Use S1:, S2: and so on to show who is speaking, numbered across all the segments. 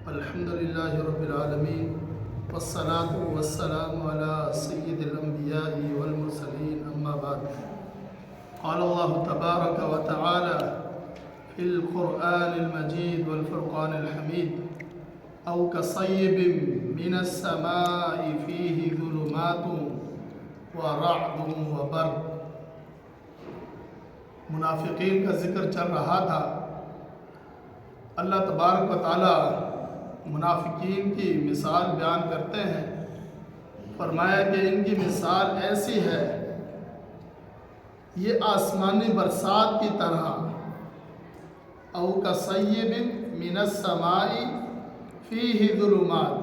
S1: الحمد لله رب العالمين والصلاة والسلام على سيد الأنبياء والمرسلين أما بعد. قال الله تبارك وتعالى في القرآن المجيد والفرقان الحميد: أو كصيب من السماء فيه ظلمات ورعد وبرق. منافقین کا ذکر چل رہا تھا. اللہ تبارک و تعالی منافقین کی مثال بیان کرتے ہیں. فرمایا کہ ان کی مثال ایسی ہے، یہ آسمانی برسات کی طرح. او کصیب من السماء فیہ ظلمات.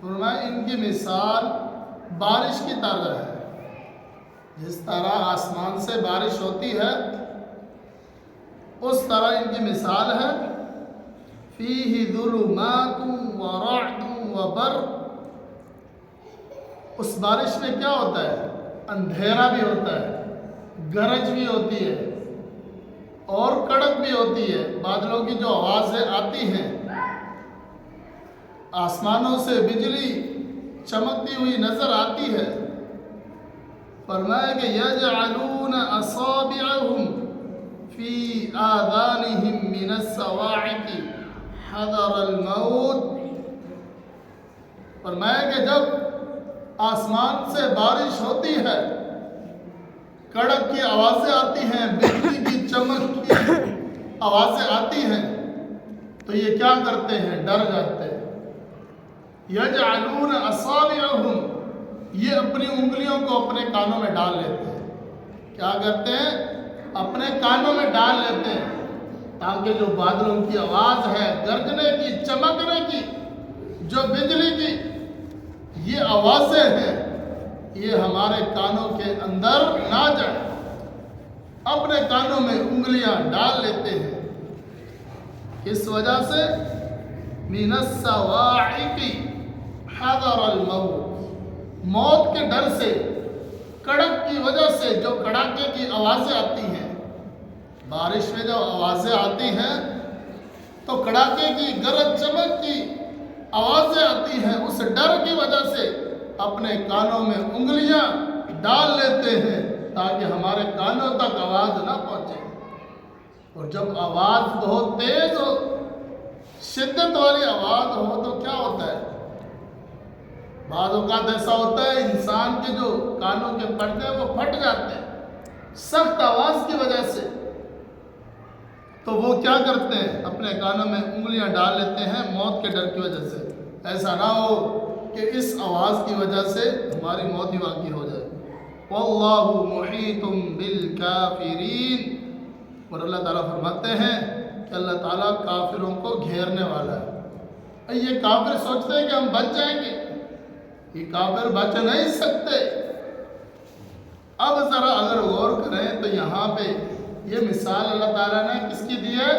S1: فرمایا ان کی مثال بارش کی طرح ہے. جس طرح آسمان سے بارش ہوتی ہے اس طرح ان کی مثال ہے. فیہ ظلمات ورعد وبرق. اس بارش میں کیا ہوتا ہے؟ اندھیرا بھی ہوتا ہے، گرج بھی ہوتی ہے اور کڑک بھی ہوتی ہے. بادلوں کی جو آوازیں آتی ہیں، آسمانوں سے بجلی چمکتی ہوئی نظر آتی ہے. فرمایا کہ یجعلون اصابعهم فی آذانهم من الصواعق حذر الموت. فرمایا کہ جب آسمان سے بارش ہوتی ہے، کڑک کی آوازیں آتی ہیں، بجلی کی چمک کی آوازیں آتی ہیں، تو یہ کیا کرتے ہیں؟ ڈر جاتے ہیں. یجعلون اصابعهم، یہ اپنی انگلیوں کو اپنے کانوں میں ڈال لیتے ہیں. کیا کرتے ہیں؟ اپنے کانوں میں ڈال لیتے ہیں تاکہ جو بادلوں کی آواز ہے، گرجنے کی، چمکنے کی، جو بجلی کی یہ آوازیں ہیں، یہ ہمارے کانوں کے اندر نہ جائے. اپنے کانوں میں انگلیاں ڈال لیتے ہیں. اس وجہ سے من الصواعق حذر الموت، موت کے ڈر سے، کڑک کی وجہ سے جو کڑاکے کی آوازیں آتی ہیں. بارش میں جب آوازیں آتی ہیں تو کڑاکے کی، گرج چمک کی آوازیں آتی ہیں. اس ڈر کی وجہ سے اپنے کانوں میں انگلیاں ڈال لیتے ہیں تاکہ ہمارے کانوں تک آواز نہ پہنچے. اور جب آواز بہت تیز ہو، شدت والی آواز ہو تو کیا ہوتا ہے؟ بعض اوقات ایسا ہوتا ہے انسان کے جو کانوں کے پردے ہیں وہ پھٹ جاتے ہیں سخت آواز کی وجہ سے. تو وہ کیا کرتے ہیں؟ اپنے کانوں میں انگلیاں ڈال لیتے ہیں موت کے ڈر کی وجہ سے. ایسا نہ ہو کہ اس آواز کی وجہ سے ہماری موت ہی واقع ہو جائے. واللہ محیط بالکافرین. اور اللہ تعالیٰ فرماتے ہیں کہ اللہ تعالیٰ کافروں کو گھیرنے والا ہے. یہ کافر سوچتے ہیں کہ ہم بچ جائیں گے. یہ کافر بچ نہیں سکتے. اب ذرا اگر غور کریں تو یہاں پہ یہ مثال اللہ تعالیٰ نے کس کی دی ہے؟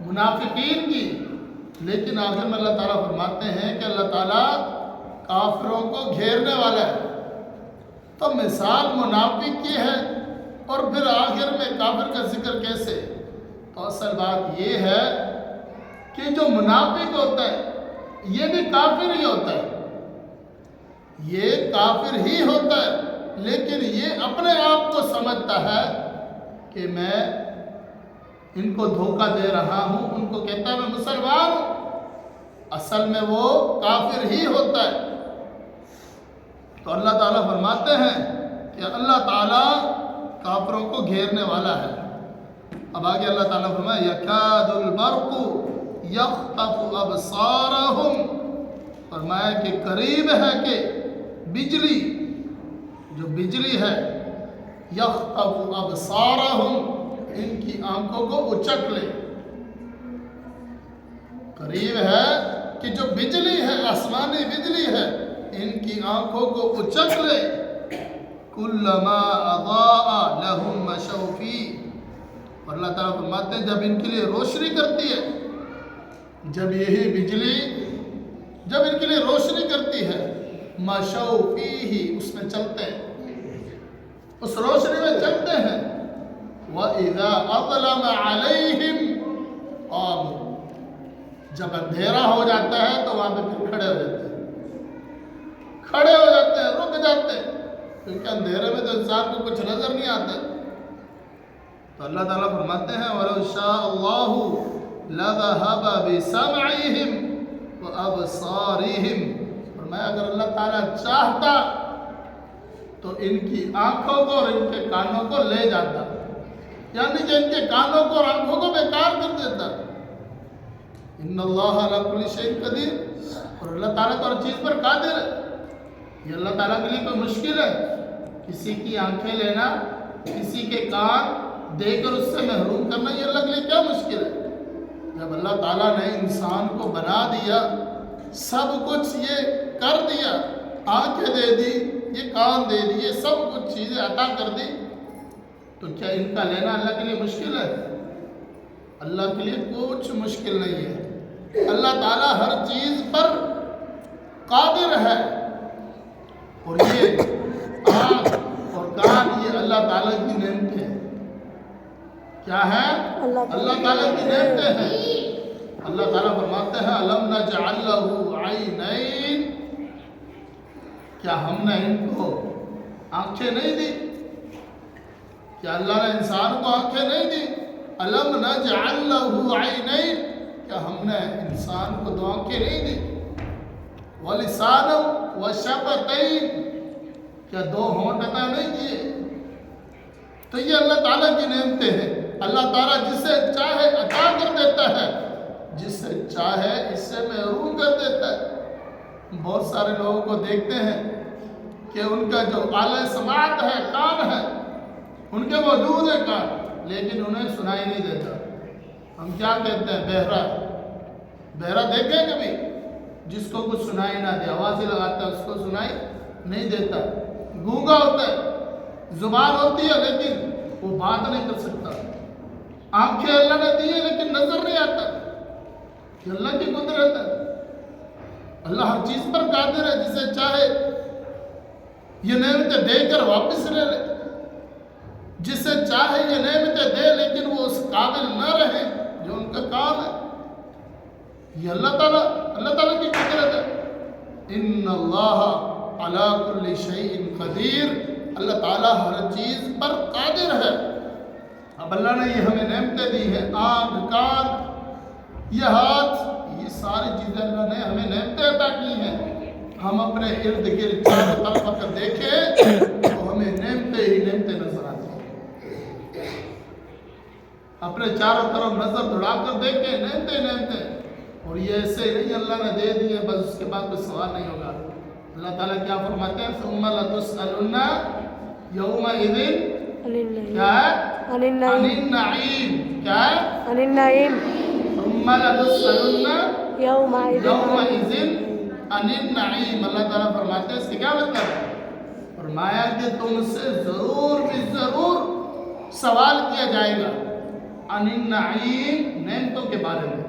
S1: منافقین کی. لیکن آخر میں اللہ تعالیٰ فرماتے ہیں کہ اللہ تعالیٰ کافروں کو گھیرنے والا ہے. تو مثال منافق کی ہے اور پھر آخر میں کافر کا ذکر کیسے؟ تو اصل بات یہ ہے کہ جو منافق ہوتا ہے یہ بھی کافر ہی ہوتا ہے. یہ کافر ہی ہوتا ہے، لیکن یہ اپنے آپ کو سمجھتا ہے کہ میں ان کو دھوکہ دے رہا ہوں، ان کو کہتا ہے میں مسلمان ہوں. اصل میں وہ کافر ہی ہوتا ہے. تو اللہ تعالیٰ فرماتے ہیں کہ اللہ تعالیٰ کافروں کو گھیرنے والا ہے. اب آگے اللہ تعالیٰ فرمایا یکاد البرق یخطف ابصارہم. فرمایا کہ قریب ہے کہ بجلی، جو بجلی ہے، یخطف ابصارہم، ان کی آنکھوں کو اچک لے. قریب ہے کہ جو بجلی ہے، آسمانی بجلی ہے، ان کی آنکھوں کو اچک لے. کلما اضاء لہم مشوا فیہ. اور اللہ تعالیٰ فرماتے ہیں جب ان کے لیے روشنی کرتی ہے، جب یہی بجلی جب ان کے لیے روشنی کرتی ہے، مشوا فیہ، اس میں چلتے ہیں، اس روشنی میں چلتے ہیں. وَإِذَا أَظْلَمَ عَلَيْهِمْ قَامُوا. جب اندھیرا ہو جاتا ہے تو وہاں پہ پھر کھڑے ہو جاتے ہیں، کھڑے ہو جاتے ہیں، رک جاتے ہیں، کیونکہ اندھیرے میں تو انسان کو کچھ نظر نہیں آتا۔ تو اللہ تعالیٰ فرماتے ہیں وَلَوْ شَاءَ اللَّهُ لَذَهَبَ بِسَمْعِهِمْ وَأَبْصَارِهِمْ، فرمایا اگر اللہ تعالیٰ چاہتا تو ان کی آنکھوں کو اور ان کے کانوں کو لے جاتا، یعنی کہ ان کے کانوں کو اور آنکھوں کو بیکار کر دیتا۔ ان اللہ علی کل شیء قدیر، اور اللہ تعالیٰ تو ہر چیز پر قادر ہے۔ یہ اللہ تعالیٰ کے لیے کوئی مشکل ہے؟ کسی کی آنکھیں لینا، کسی کے کان دے کر اس سے محروم کرنا، یہ اللہ کے لیے کیا مشکل ہے؟ جب اللہ تعالیٰ نے انسان کو بنا دیا، سب کچھ یہ کر دیا، آنکھیں دے دی، یہ کان دے دیے، سب کچھ چیزیں عطا کر دی، تو کیا ان کا لینا اللہ کے لیے مشکل ہے؟ اللہ کے لیے کچھ مشکل نہیں ہے۔ اللہ تعالیٰ ہر چیز پر قادر ہے، اور یہ آنکھ اور کان یہ اللہ تعالیٰ کی نعمتیں ہیں۔ کیا ہے؟ اللہ تعالیٰ کی نعمتیں ہیں۔ اللہ تعالیٰ فرماتے ہیں أَلَمْ نَجْعَلْ لَهُ عَيْنَيْنِ، کیا ہم نے ان کو آنکھیں نہیں دی؟ کیا اللہ نے انسان کو آنکھیں نہیں دی؟ أَلَمْ نَجْعَلْ لَهُ عَيْنَيْنِ، کیا ہم نے انسان کو دو آنکھیں نہیں دی؟ وَلِسَانًا وَشَفَتَيْنِ، کیا دو ہونٹ عطا نہیں کیے؟ تو یہ اللہ تعالیٰ کی نعمتیں ہیں۔ اللہ تعالیٰ جسے چاہے عطا کر دیتا ہے، جسے چاہے اس سے محروم کر دیتا ہے۔ بہت سارے لوگوں کو دیکھتے ہیں کہ ان کا جو آلہ سماعت ہے، کان ہے، ان کے موجود ہے کان، لیکن انہیں سنائی نہیں دیتا۔ ہم کیا کہتے ہیں؟ بہرا۔ بہرا دیکھیں کبھی؟ جس کو کچھ سنائی نہ دے، آوازیں لگاتا ہے، اس کو سنائی نہیں دیتا۔ گونگا ہوتا ہے، زبان ہوتی ہے لیکن وہ بات نہیں کر سکتا۔ آنکھیں اللہ نے دی ہے لیکن نظر نہیں آتا۔ یہ اللہ کی قدرت ہے۔ اللہ ہر چیز پر قادر ہے، جسے چاہے یہ نعمتیں دے کر واپس لے لے، جسے چاہے یہ نعمتیں دے لیکن وہ اس قابل نہ رہے جو ان کا کام ہے۔ یہ اللہ تعالیٰ کی قدرت ہے۔ ان اللہ علی کل شیء قدیر، اللہ تعالیٰ ہر چیز پر قادر ہے۔ اب اللہ نے یہ ہمیں نعمتیں دی ہیں، آنکھ، کان، یہ ہاتھ، یہ ساری چیزیں اللہ نے ہمیں نعمتیں عطا کی ہیں۔ ہم اپنے ارد گرد چاروں طرف اگر دیکھیں تو ہمیں نعمتیں ہی نعمتیں نظر آتی ہیں۔ اپنے چاروں طرف نظر دوڑا کر دیکھیں، نعمتیں نعمتیں، اور یہ ایسے نہیں اللہ نے دے دیے بس اس کے بعد کوئی سوال نہیں ہوگا۔ اللہ تعالیٰ کیا فرماتے ہیں؟ ثم لتسألن یومئذ، کیا ہے؟ عن النعیم، کیا ہے؟
S2: عن النعیم،
S1: ثم لتسألن
S2: یومئذ
S1: عن النعیم۔ اللہ تعالیٰ فرماتے ہیں اس کے کیا مطلب ہے؟ فرمایا کہ تم سے ضرور بھی ضرور سوال کیا جائے گا عن النعیم، نعمتوں کے بارے میں۔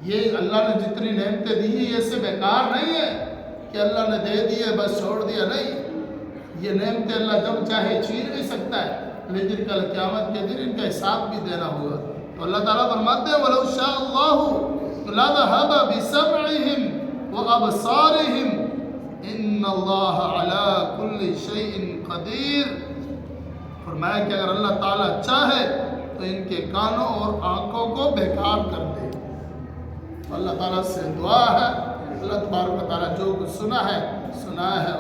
S1: یہ اللہ نے جتنی نعمتیں دی ہیں یہ سے بیکار نہیں ہے کہ اللہ نے دے دیے بس چھوڑ دیا، نہیں۔ یہ نعمتیں اللہ جب چاہے چھین بھی سکتا ہے، لیکن کل قیامت کے دن ان کا حساب بھی دینا ہوگا۔ تو اللہ تعالیٰ فرماتے ہیں وَلَوْ شَاءَ اللَّهُ لَذَهَبَ بِسَمْعِهِمْ وَأَبْصَارِهِمْ إِنَّ اللَّهَ عَلَى كُلِّ شَيْءٍ قَدِيرٌ، فرمایا کہ اگر اللہ تعالیٰ چاہے تو ان کے کانوں اور آنکھوں کو بیکار کر دے۔ اللہ تعالیٰ سے دعا ہے اللہ تبارک و تعالیٰ جو کچھ سنا ہے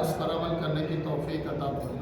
S1: اس پر عمل کرنے کی توفیق عطا فرمائے۔